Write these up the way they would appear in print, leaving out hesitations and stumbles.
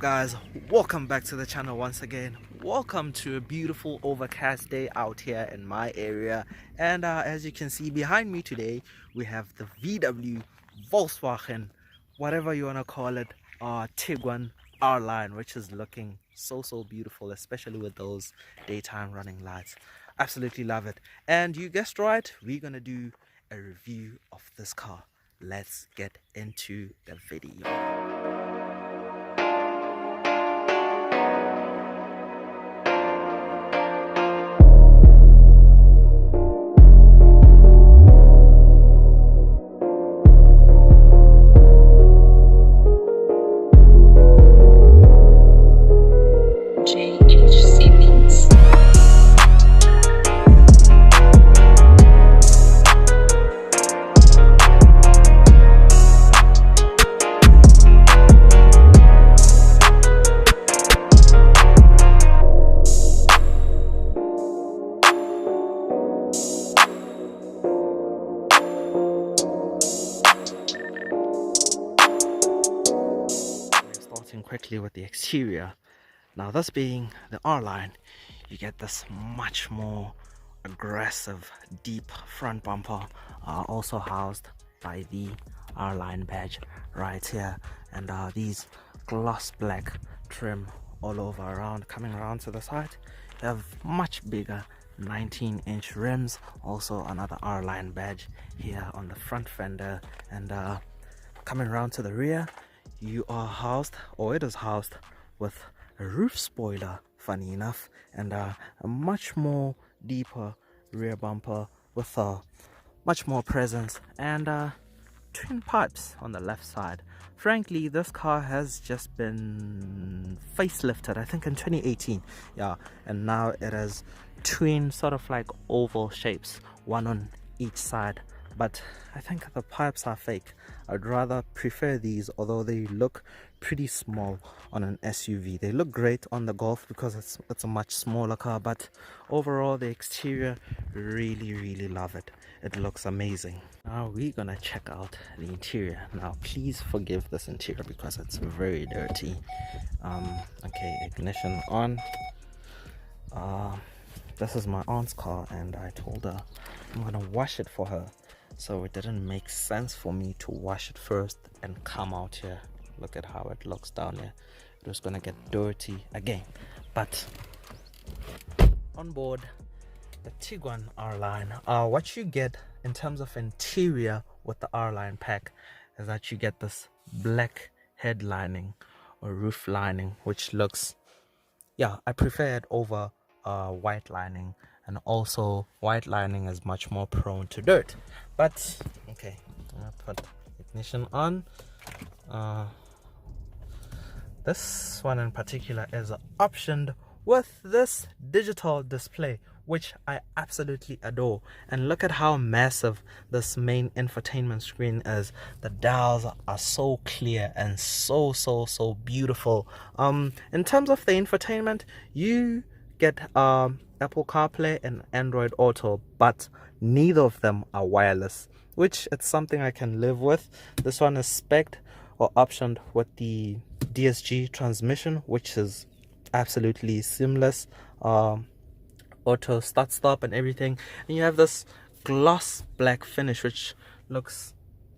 Guys, welcome back to the channel once again. Welcome to a beautiful overcast day out here in my area, and as you can see behind me today we have the VW Volkswagen, whatever you want to call it, Tiguan R line, which is looking so beautiful, especially with those daytime running lights. Absolutely love it. And you guessed right, we're gonna do a review of this car. Let's get into the video. JHC Beats. Starting quickly with the exterior. Now, this being the R line, you get this much more aggressive, deep front bumper, also housed by the R line badge right here, and these gloss black trim all over around. Coming around to the side, you have much bigger 19-inch rims, also another R line badge here on the front fender, and coming around to the rear, you are housed, or it is housed, with a roof spoiler, funny enough, and a much more deeper rear bumper with much more presence, and twin pipes on the left side. Frankly, this car has just been facelifted, I think in 2018, yeah, and now it has twin sort of like oval shapes, one on each side, but I think the pipes are fake. I'd rather prefer these, although they look pretty small on an SUV. They look great on the Golf because it's a much smaller car, but overall the exterior, really love it. It looks amazing. Now we're gonna check out the interior. Now please forgive this interior because it's very dirty. Okay, ignition on. This is my aunt's car, and I told her I'm gonna wash it for her, so it didn't make sense for me to wash it first and come out here. Look at how it looks down here. It was gonna get dirty again. But on board the Tiguan R line, what you get in terms of interior with the R line pack is that you get this black head lining or roof lining, which looks, yeah, I prefer it over white lining, and also white lining is much more prone to dirt. But okay, I'm gonna put ignition on. This one in particular is optioned with this digital display, which I absolutely adore. And look at how massive this main infotainment screen is. The dials are so clear and so beautiful. In terms of the infotainment, you get Apple CarPlay and Android Auto, but neither of them are wireless, which it's something I can live with. This one is spec'd or optioned with the DSG transmission, which is absolutely seamless, auto start stop and everything, and you have this gloss black finish which looks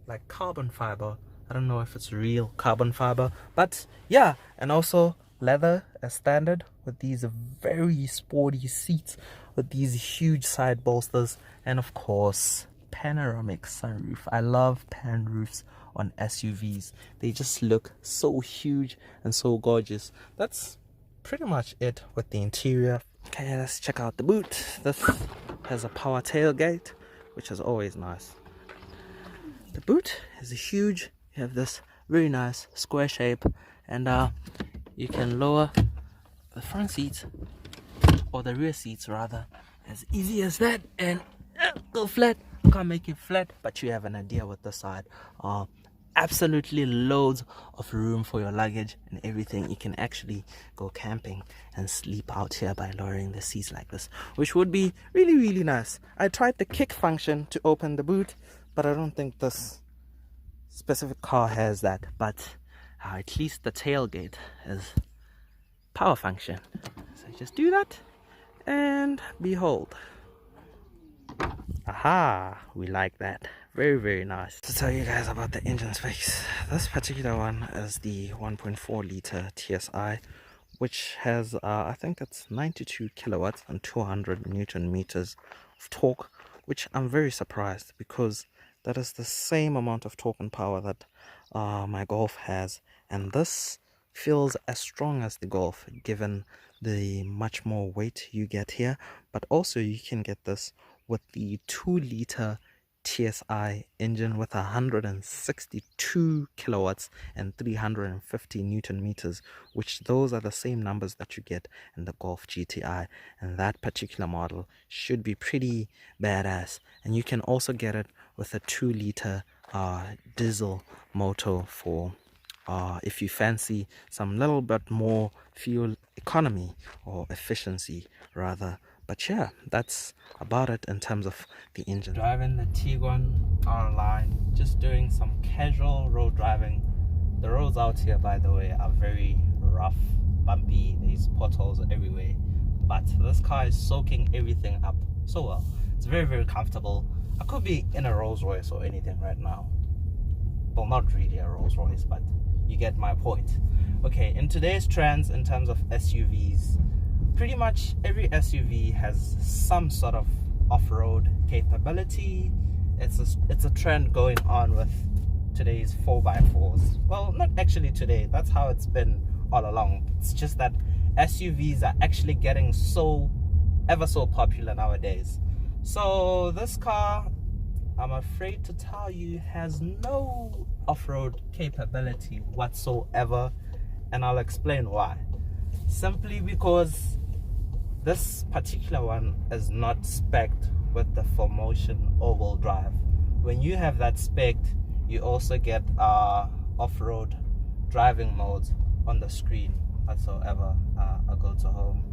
like carbon fiber. I don't know if it's real carbon fiber, but yeah, and also leather as standard with these very sporty seats with these huge side bolsters, and of course panoramic sunroof. I love pan roofs on SUVs. They just look so huge and so gorgeous. That's pretty much it with the interior. Okay, let's check out the boot. This has a power tailgate, which is always nice. The boot is huge. You have this very nice square shape, and you can lower the front seats, or the rear seats rather, as easy as that, and go flat. I can't make it flat, but you have an idea with the side. Absolutely loads of room for your luggage and everything. You can actually go camping and sleep out here by lowering the seats like this, which would be really nice. I tried the kick function to open the boot, but I don't think this specific car has that. But at least the tailgate is power function. So just do that and behold. Aha, we like that. Very, very nice. To tell you guys about the engine specs, this particular one is the 1.4 liter TSI, which has I think it's 92 kilowatts and 200 newton meters of torque, which I'm very surprised because that is the same amount of torque and power that my Golf has, and this feels as strong as the Golf given the much more weight you get here. But also you can get this with the 2 liter TSI engine with 162 kilowatts and 350 newton meters, which those are the same numbers that you get in the Golf GTI, and that particular model should be pretty badass. And you can also get it with a 2 liter diesel motor for if you fancy some little bit more fuel economy or efficiency rather. But yeah, that's about it in terms of the engine. Driving the Tiguan online, just doing some casual road driving. The roads out here, by the way, are very rough, bumpy. There's potholes everywhere, but this car is soaking everything up so well. It's very, very comfortable. I could be in a Rolls Royce or anything right now. Well, not really a Rolls Royce, but you get my point. Okay, in today's trends in terms of SUVs, pretty much every SUV has some sort of off-road capability. It's a trend going on with today's 4x4s. Well, not actually today, that's how it's been all along. It's just that SUVs are actually getting ever so popular nowadays. So this car, I'm afraid to tell you, has no off-road capability whatsoever, and I'll explain why. Simply because this particular one is not spec'd with the 4Motion all-wheel drive. When you have that spec'd, you also get off-road driving modes on the screen whatsoever. I'll go to home.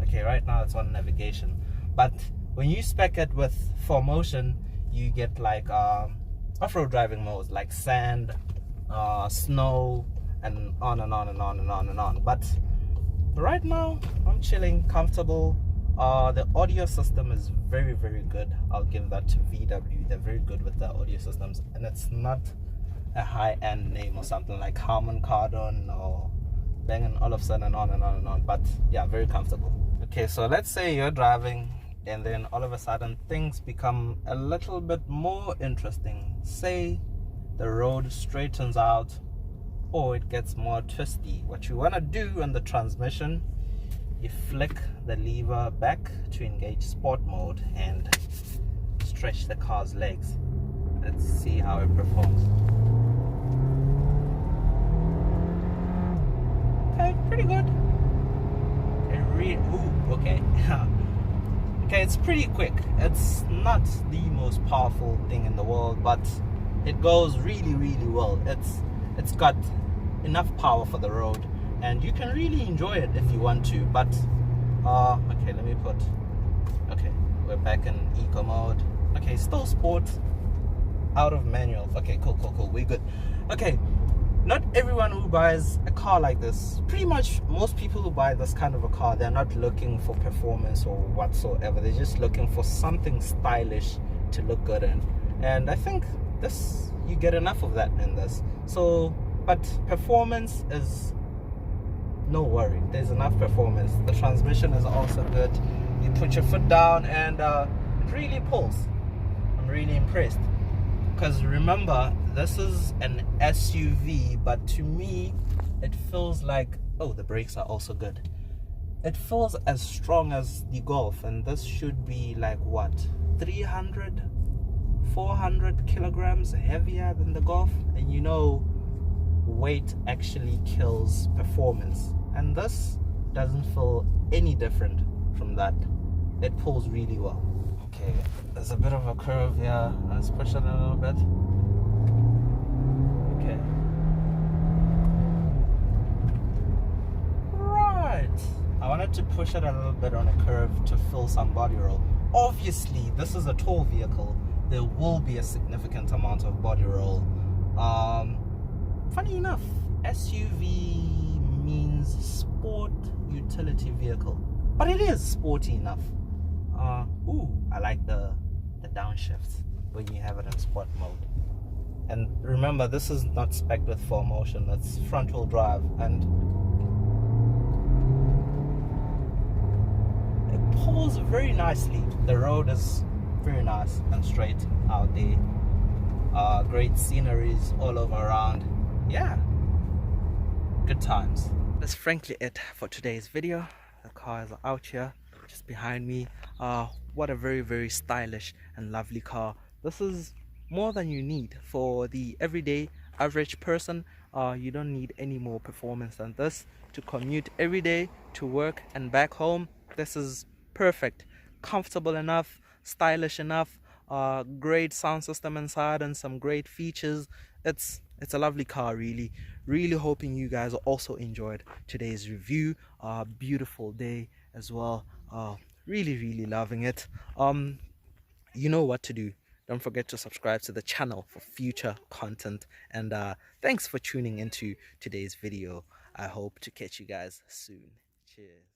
Okay, right now it's on navigation, but when you spec it with 4Motion, you get like off-road driving modes like sand, snow, and on and on and on and on and on. But right now I'm chilling, comfortable. The audio system is very, very good. I'll give that to VW. They're very good with the audio systems, and it's not a high-end name or something like Harman Kardon or Bang & Olufsen and on and on and on. But yeah, very comfortable. Okay, so let's say you're driving and then all of a sudden things become a little bit more interesting. Say the road straightens out or it gets more twisty. What you want to do in the transmission, you flick the lever back to engage sport mode and stretch the car's legs. Let's see how it performs. Okay, pretty good. Okay. Okay, it's pretty quick. It's not the most powerful thing in the world, but it goes really, really well. It's got enough power for the road, and you can really enjoy it if you want to. But okay, okay, we're back in eco mode. Okay, still sport, out of manual. Okay, cool, we're good. Okay, not everyone who buys a car like this, pretty much most people who buy this kind of a car, they're not looking for performance or whatsoever. They're just looking for something stylish to look good in, and I think this, you get enough of that in this. So, but performance is no worry. There's enough performance. The transmission is also good. You put your foot down and it really pulls. I'm really impressed. Because remember, this is an SUV, but to me, it feels like, oh, the brakes are also good. It feels as strong as the Golf, and this should be like what, 300, 400 kilograms heavier than the Golf. And you know, weight actually kills performance, and this doesn't feel any different from that. It pulls really well. Okay, there's a bit of a curve here. Let's push it a little bit. Okay. Right. I wanted to push it a little bit on a curve to fill some body roll. Obviously, this is a tall vehicle. There will be a significant amount of body roll. Funny enough, SUV means sport utility vehicle, but it is sporty enough. I like the downshift when you have it in sport mode. And remember, this is not spec'd with 4Motion, it's front wheel drive, and it pulls very nicely. The road is very nice and straight out there. Great sceneries all over around. Yeah, good times. That's frankly it for today's video. The car is out here just behind me. What a very stylish and lovely car. This is more than you need for the everyday average person. You don't need any more performance than this to commute every day to work and back home. This is perfect, comfortable enough, stylish enough, great sound system inside and some great features. It's a lovely car. Really hoping you guys also enjoyed today's review. Beautiful day as well. Really loving it. You know what to do. Don't forget to subscribe to the channel for future content, and thanks for tuning into today's video. I hope to catch you guys soon. Cheers.